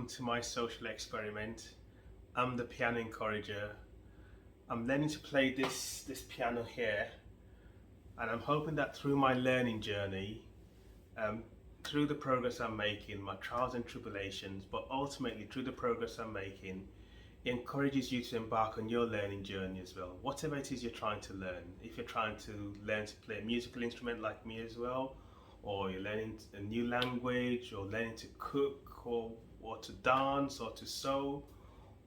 to my social experiment. I'm the piano encourager. I'm learning to play this piano here, and I'm hoping that through my learning journey, um, through the progress I'm making, my trials and tribulations, but ultimately through the progress I'm making, it encourages you to embark on your learning journey as well. Whatever it is you're trying to learn, if you're trying to learn to play a musical instrument like me as well, or you're learning a new language, or learning to cook, or to dance, or to sew,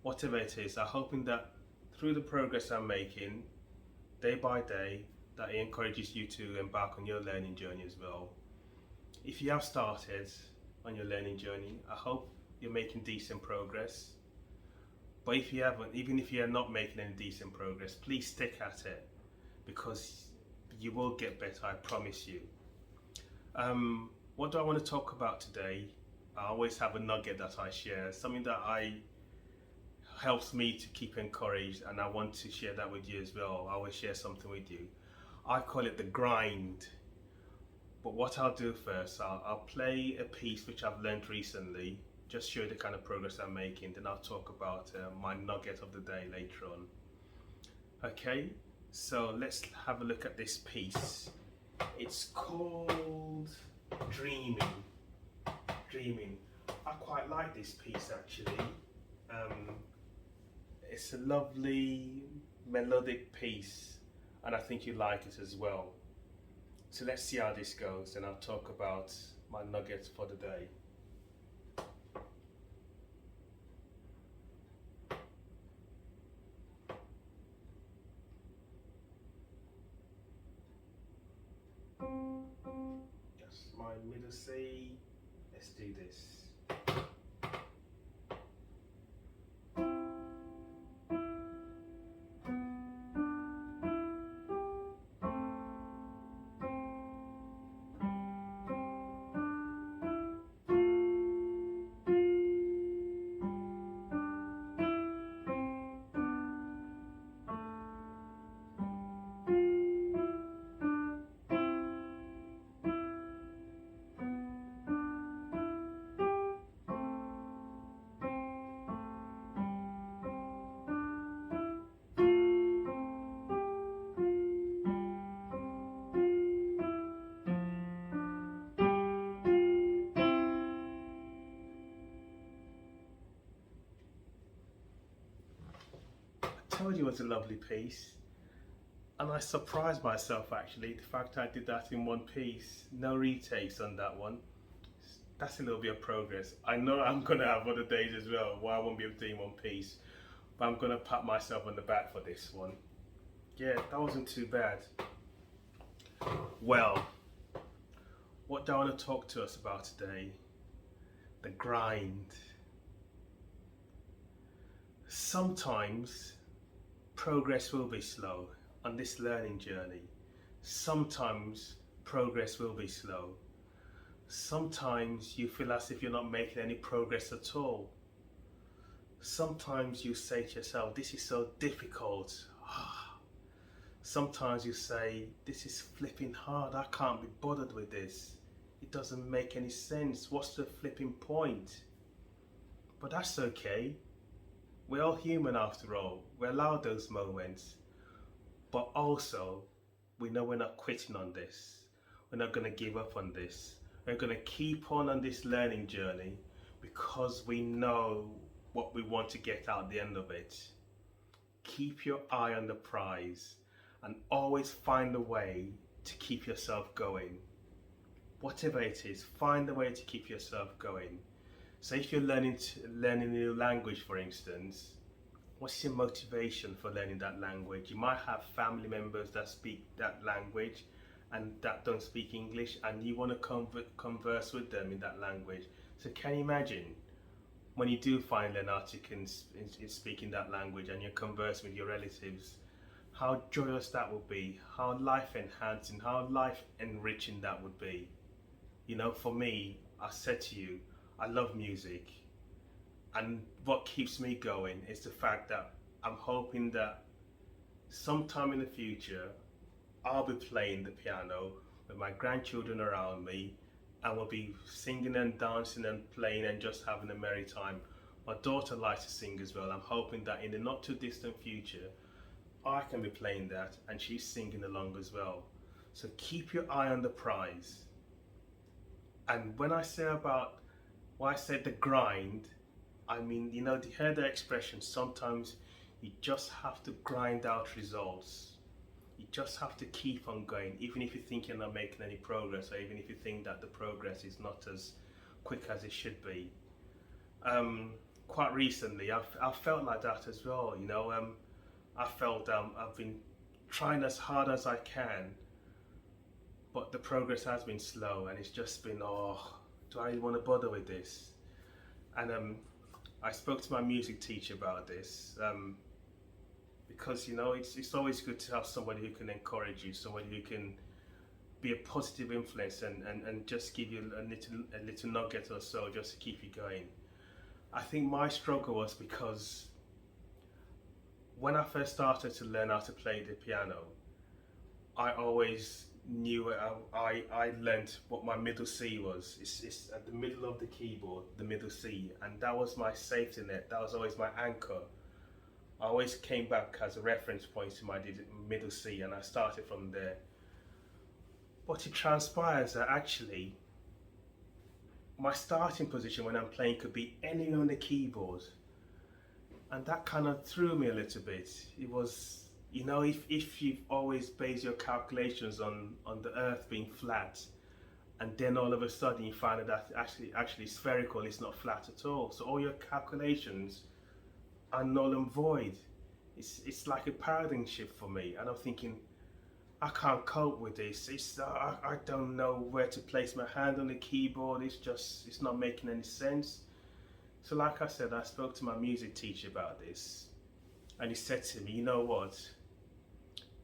whatever it is, I'm hoping that through the progress I'm making, day by day, that it encourages you to embark on your learning journey as well. If you have started on your learning journey, I hope you're making decent progress. But if you haven't, even if you're not making any decent progress, please stick at it, because you will get better, I promise you. What do I want to talk about today? I always have a nugget that I share, something that helps me to keep encouraged, and I want to share that with you as well. I always share something with you. I call it the grind. But what I'll do first, I'll play a piece which I've learned recently, just show you the kind of progress I'm making, then I'll talk about my nugget of the day later on. Okay, so let's have a look at this piece. It's called Dreaming. Dreaming. I quite like this piece actually. It's a lovely melodic piece, and I think you like it as well. So let's see how this goes, and I'll talk about my nuggets for the day. Just my middle C. Let's do this. I told you it was a lovely piece, and I surprised myself actually, the fact I did that in one piece. No retakes on that one. That's a little bit of progress. I know I'm gonna have other days as well where I won't be able to do one piece, but I'm gonna pat myself on the back for this one. Yeah, that wasn't too bad. Well, what do I want to talk to us about today? The grind. Sometimes progress will be slow on this learning journey. Sometimes progress will be slow. Sometimes you feel as if you're not making any progress at all. Sometimes you say to yourself, this is so difficult. Sometimes you say, this is flipping hard, I can't be bothered with this. It doesn't make any sense, what's the flipping point? But that's okay. We're all human after all. We allow those moments. But also, we know we're not quitting on this. We're not going to give up on this. We're going to keep on this learning journey, because we know what we want to get out the end of it. Keep your eye on the prize, and always find a way to keep yourself going. Whatever it is, find a way to keep yourself going. So if you're learning a new language, for instance, what's your motivation for learning that language? You might have family members that speak that language and that don't speak English, and you want to converse with them in that language. So can you imagine when you do find an article in speaking that language and you converse with your relatives, how joyous that would be, how life enhancing, how life enriching that would be. You know, for me, I said to you, I love music, and what keeps me going is the fact that I'm hoping that sometime in the future I'll be playing the piano with my grandchildren around me, and we'll be singing and dancing and playing and just having a merry time. My daughter likes to sing as well. I'm hoping that in the not too distant future, I can be playing that and she's singing along as well. So keep your eye on the prize. And when I say about, why I said the grind, I mean, you heard the expression, sometimes you just have to grind out results. You just have to keep on going, even if you think you're not making any progress, or even if you think that the progress is not as quick as it should be. Quite recently, I've felt like that as well. I felt I've been trying as hard as I can, but the progress has been slow, and it's just been, oh, do I even want to bother with this? And I spoke to my music teacher about this, because it's always good to have somebody who can encourage you, somebody who can be a positive influence and just give you a little nugget or so just to keep you going. I think my struggle was because when I first started to learn how to play the piano, I always knew, I learned what my middle C was. It's at the middle of the keyboard, the middle C, and that was my safety net. That was always my anchor. I always came back as a reference point to my middle C, and I started from there. But it transpires that actually my starting position when I'm playing could be anywhere on the keyboard, and that kind of threw me a little bit. It was, if you've always based your calculations on the earth being flat, and then all of a sudden you find that actually spherical, it's not flat at all, so all your calculations are null and void. It's like a paradigm shift for me, and I'm thinking, I can't cope with this. I don't know where to place my hand on the keyboard. It's not making any sense. So like I said, I spoke to my music teacher about this, and he said to me, you know what?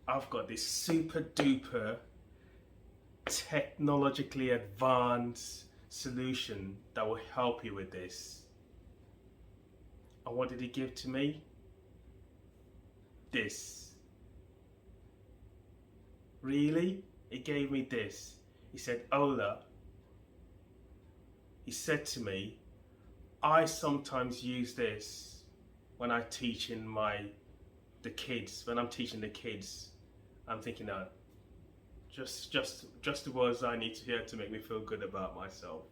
I've got this super duper technologically advanced solution that will help you with this. And what did he give to me? This. Really? He gave me this. He said, Ola, he said to me, I sometimes use this when I teach the kids. When I'm teaching the kids, I'm thinking, just the words I need to hear to make me feel good about myself.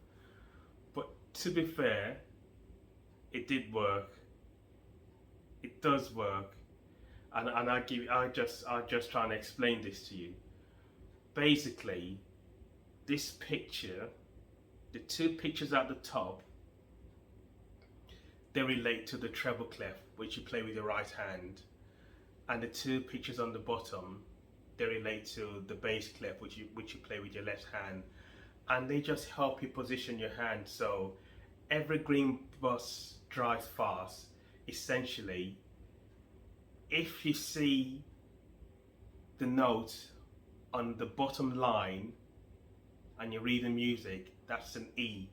But to be fair, it did work. It does work. And I'll just try and explain this to you. Basically, this picture, the two pictures at the top, they relate to the treble clef, which you play with your right hand, and the two pictures on the bottom, they relate to the bass clef, which you play with your left hand, and they just help you position your hand. So every green bus drives fast. Essentially, if you see the note on the bottom line and you read the music, that's an E.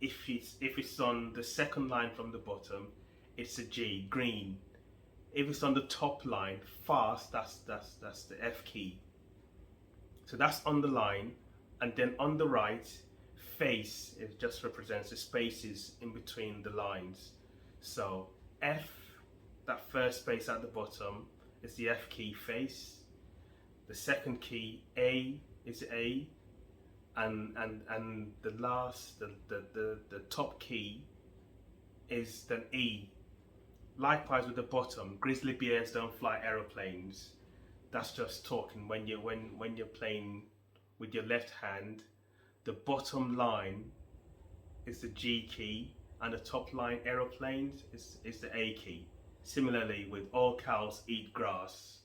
If it's on the second line from the bottom, it's a G, green. If it's on the top line, fast, that's the F key. So that's on the line, and then on the right, face, it just represents the spaces in between the lines. So F, that first space at the bottom, is the F key, face. The second key, A, is A, and the last, the top key is the E. Likewise with the bottom, grizzly bears don't fly aeroplanes. That's just talking. When you're playing with your left hand, the bottom line is the G key, and the top line, aeroplanes, is the A key. Similarly, with all cows eat grass,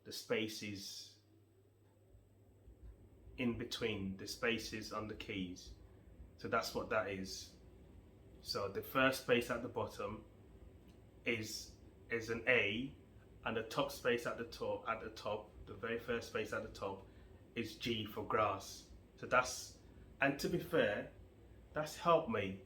the spaces in between, the spaces on the keys. So that's what that is. So the first space at the bottom is an A, and the top space at the top, the very first space at the top, is G for grass. So that's, and to be fair, that's helped me.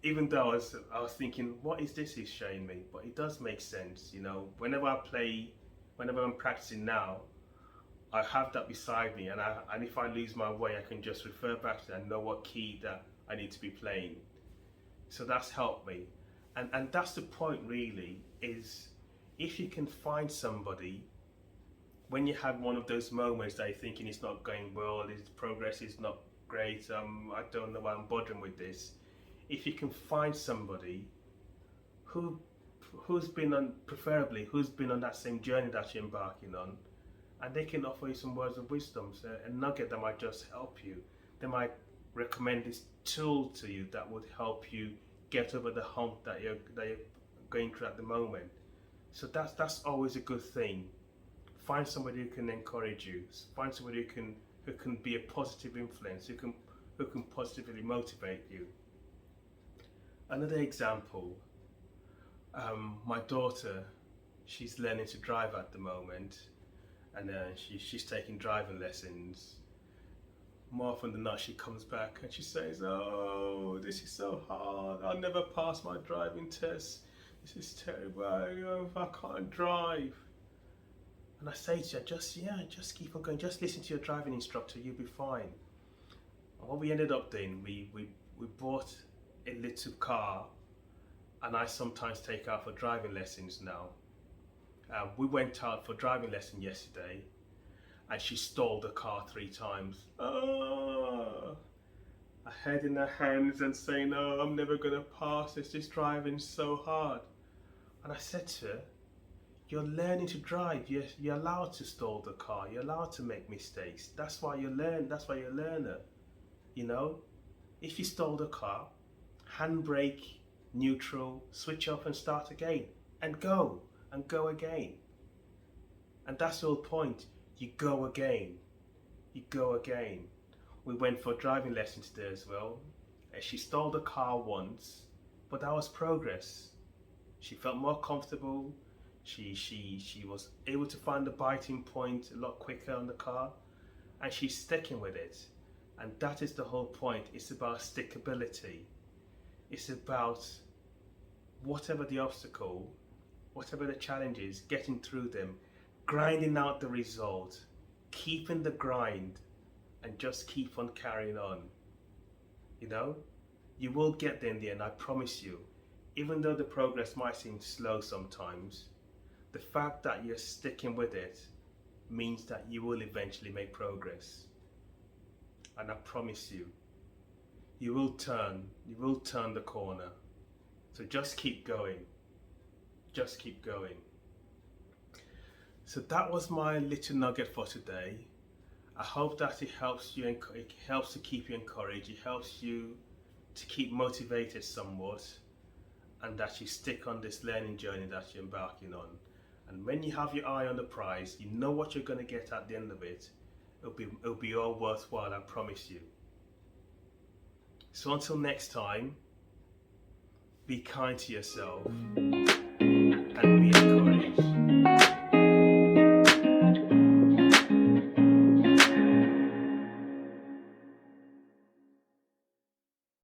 Even though I was thinking, what is this he's showing me? But it does make sense, Whenever I'm practicing now, I have that beside me, and if I lose my way, I can just refer back to that and know what key that I need to be playing. So that's helped me. And that's the point really, is if you can find somebody when you have one of those moments that you're thinking it's not going well, this progress is not great, I don't know why I'm bothering with this. If you can find somebody who's been on, preferably who's been on that same journey that you're embarking on, and they can offer you some words of wisdom, so a nugget that might just help you. They might recommend this tool to you that would help you get over the hump that you're going through at the moment. So that's always a good thing. Find somebody who can encourage you. Find somebody who can be a positive influence, who can positively motivate you. Another example, my daughter, she's learning to drive at the moment, and she's taking driving lessons. More often than not, she comes back and she says, "Oh, this is so hard. I'll never pass my driving test. This is terrible. I can't drive." And I say to her, just keep on going. Just listen to your driving instructor. You'll be fine. And what we ended up doing, we bought a little car, and I sometimes take her for driving lessons now. We went out for driving lesson yesterday, and she stalled the car 3 times. Oh, her head in her hands and saying, "Oh, I'm never gonna pass this. This driving's so hard." And I said to her, "You're learning to drive. You're allowed to stall the car. You're allowed to make mistakes. That's why you learn. That's why you're a learner. You know, if you stall the car, handbrake, neutral, switch off and start again, and go again. And that's the whole point. You go again. You go again." We went for driving lessons today as well. She stalled the car once, but that was progress. She felt more comfortable. She was able to find the biting point a lot quicker on the car, and she's sticking with it. And that is the whole point. It's about stickability. It's about whatever the obstacle, whatever the challenge is, getting through them, grinding out the result, keeping the grind, and just keep on carrying on. You know, you will get there in the end, I promise you. Even though the progress might seem slow sometimes, the fact that you're sticking with it means that you will eventually make progress. And I promise you, you will turn the corner. So just keep going. Just keep going. So that was my little nugget for today. I hope that it helps you, it helps to keep you encouraged, it helps you to keep motivated somewhat, and that you stick on this learning journey that you're embarking on. And when you have your eye on the prize, you know what you're going to get at the end of it. It'll be all worthwhile, I promise you. So until next time, be kind to yourself.